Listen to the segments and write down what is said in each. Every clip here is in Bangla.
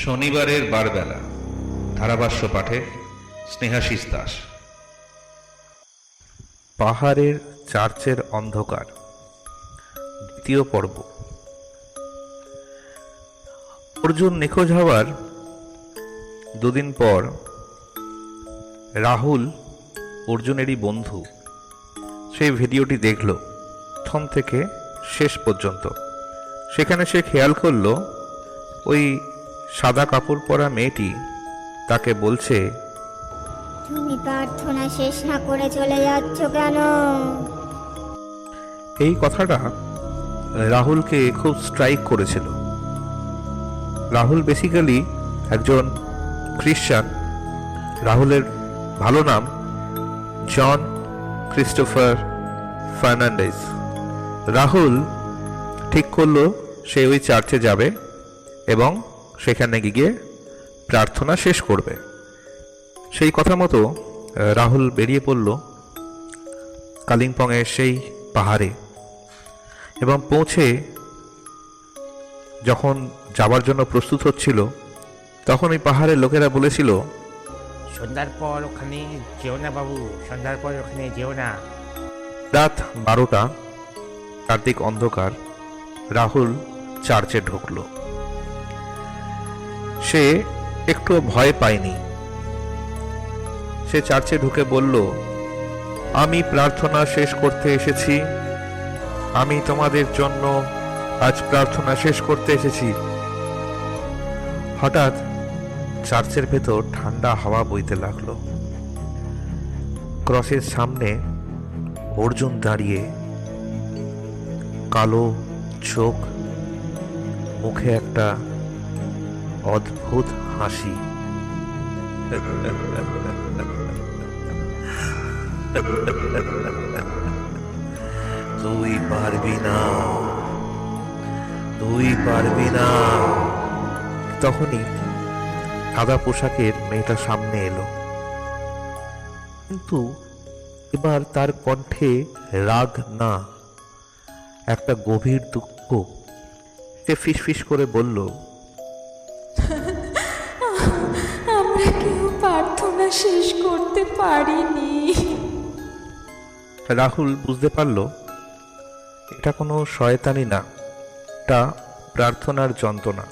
শনিবারের বারবেলা ধারাভাষ্য পাঠে স্নেহাশিস দাস। পাহাড়ের চার্চের অন্ধকার, দ্বিতীয় পর্ব। অর্জুন নিখোঁজ হওয়ার দুদিন পর রাহুল, অর্জুনেরই বন্ধু, সেই ভিডিওটি দেখল প্রথম থেকে শেষ পর্যন্ত। সেখানে সে খেয়াল করল ওই সাদা কাপড় পরা মেয়েটি তাকে বলছে, তুমি প্রার্থনা শেষ না করে চলে যাচ্ছ কেন? এই কথাটা রাহুলকে খুব স্ট্রাইক করেছিল। রাহুল বেসিক্যালি একজন খ্রিস্টান। রাহুলের ভালো নাম জন ক্রিস্টোফার ফার্নান্ডেজ। রাহুল ঠিক করলো সে ওই চার্চে যাবে এবং সেখানে গিয়ে প্রার্থনা শেষ করবে। সেই কথা মতো রাহুল বেরিয়ে পড়ল কালিম্পংয়ের সেই পাহাড়ে এবং পৌঁছে যখন যাবার জন্য প্রস্তুত হচ্ছিল তখন ওই পাহাড়ের লোকেরা বলেছিল, সন্ধ্যার পর ওখানে যেও না বাবু, সন্ধ্যার পর ওখানে যেও না। রাত 12টা, চারদিক অন্ধকার। রাহুল চার্চে ঢুকল। সে একটু ভয় পায়নি। সে চার্চে ঢুকে বলল, আমি প্রার্থনা শেষ করতে এসেছি। আমি তোমাদের জন্য আজ প্রার্থনা শেষ করতে এসেছি। হঠাৎ চার্চের ভেতর ঠান্ডা হাওয়া বইতে লাগলো। ক্রসের সামনে অর্জুন দাঁড়িয়ে, কালো চোখ, মুখে একটা অদ্ভুত হাসি। তুই পারবি না, তুই পারবি না। তখনই সাদা পোশাকের মেয়েটা সামনে এলো, কিন্তু এবার তার কণ্ঠে রাগ না, একটা গভীর দুঃখ। সে ফিসফিস করে বলল, আমরা কেউ প্রার্থনা শেষ করতে পারিনি। রাহুল বুঝতে পারল এটা কোনো শয়তানি না, এটা প্রার্থনার যন্ত্রণা।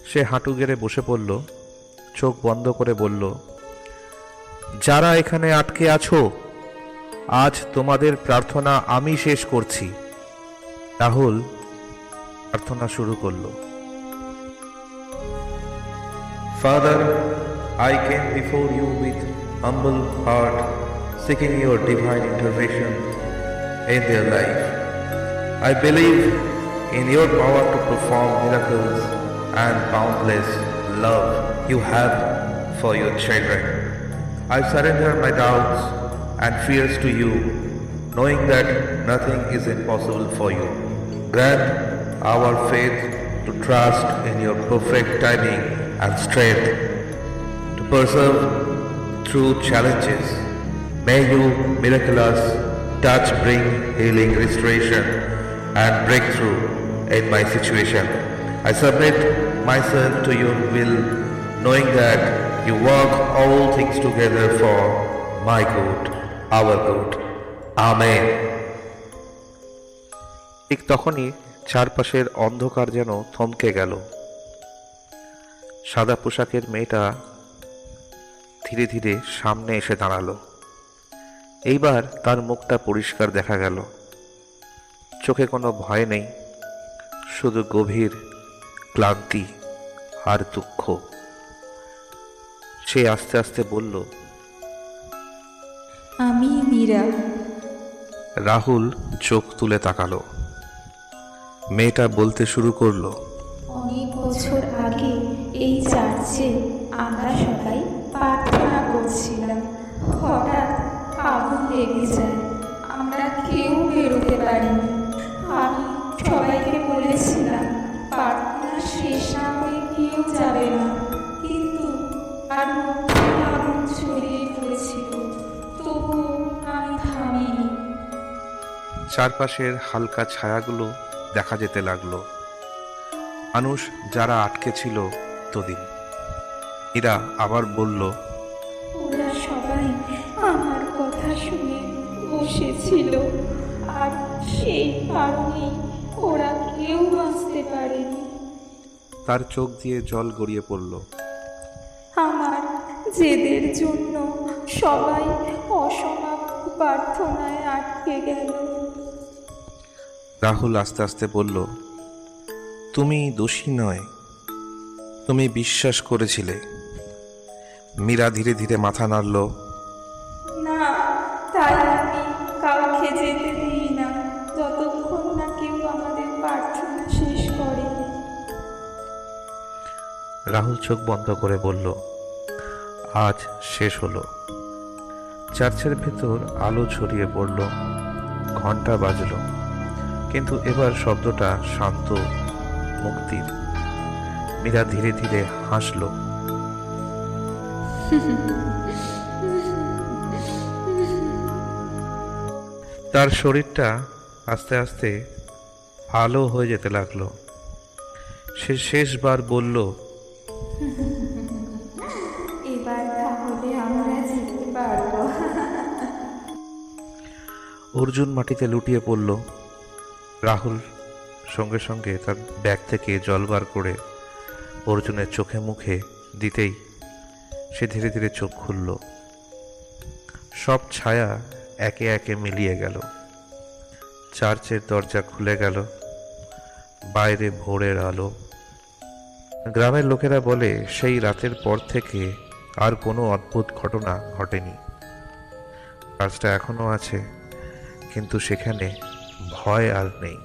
সে হাঁটু গেড়ে বসে পড়ল, চোখ বন্ধ করে বলল, যারা এখানে আটকে আছো, আজ তোমাদের প্রার্থনা আমি শেষ করছি। রাহুল প্রার্থনা শুরু করল। Father, I came before you with humble heart, seeking your divine intervention in their life. I believe in your power to perform miracles and boundless love you have for your children. I surrender my doubts and fears to you, knowing that nothing is impossible for you. Grant our faith to trust in your perfect timing and strength to persevere through challenges. May you miraculous touch bring healing, restoration and breakthrough in my situation. I submit myself to your will, knowing that you work all things together for my good, our good. Amen. ঠিক তখনই চারপাশের অন্ধকার যেন থমকে গেল। সাদা পোশাকের মেয়েটা ধীরে ধীরে সামনে এসে দাঁড়ালো। এইবার তার মুখটা পরিষ্কার দেখা গেল। চোখে কোনো ভয় নেই, শুধু গভীর ক্লান্তি আর দুঃখ। সে আস্তে আস্তে বলল, আমি মীরা। রাহুল চোখ তুলে তাকালো। মেয়েটা বলতে শুরু করলো, অনেক বছর আগে এই চার্চে আমরা সবাই প্রার্থনা করছিলাম। হঠাৎ আগুন লেগে যায়, আমরা কেউ বেরোতে পারিনি। আমি সবাইকে বলেছিলাম প্রার্থনা শেষ না হয়ে কেউ যাবে না, কিন্তু আর আগুন ছড়িয়ে পড়েছিল, তবুও আমি থামিনি। চারপাশের হালকা ছায়াগুলো দেখা যেতে লাগলো। মানুষ যারা আটকে ছিল তদিন। মীরা আবার বলল, ওরা সবাই আমার কথা শুনে বসেছিল, আর সেই কারণেই ওরা কেউ বাঁচতে পারেনি। তার চোখ দিয়ে জল গড়িয়ে পড়ল। আমার জেদের জন্য সবাই অসমাপ্ত প্রার্থনায় আটকে গেল। রাহুল আস্তে আস্তে বলল, তুমি দোষী নয়, তুমি বিশ্বাস করেছিলে। মীরা ধীরে ধীরে মাথা নাড়ল। না, তাই আমি কাউকে যেতে দিই না যতক্ষণ না কেউ আমাদের প্রার্থনা শেষ করে। রাহুল চোখ বন্ধ করে বলল, আজ শেষ হলো। চার্চের ভেতর আলো ছড়িয়ে পড়ল, ঘন্টা বাজল, কিন্তু এবার শব্দটা শান্ত, মুক্তির। মীরা ধীরে ধীরে হাসল। তার শরীরটা আস্তে আস্তে আলো হয়ে যেতে লাগলো। সে শেষবার বলল, এবার তাহলে আমরা যেতে পারবো। অর্জুন মাটিতে লুটিয়ে পড়ল। রাহুল সঙ্গে সঙ্গে তার ব্যাগ থেকে জল বার করে অর্জুনের চোখে মুখে দিতেই সে ধীরে ধীরে চোখ খুলল। সব ছায়া একে একে মিলিয়ে গেল। চার্চের দরজা খুলে গেল, বাইরে ভোরের আলো। গ্রামের লোকেরা বলে সেই রাতের পর থেকে আর কোনো অদ্ভুত ঘটনা ঘটেনি। চার্চটা এখনো আছে, কিন্তু সেখানে ভয় আর নেই।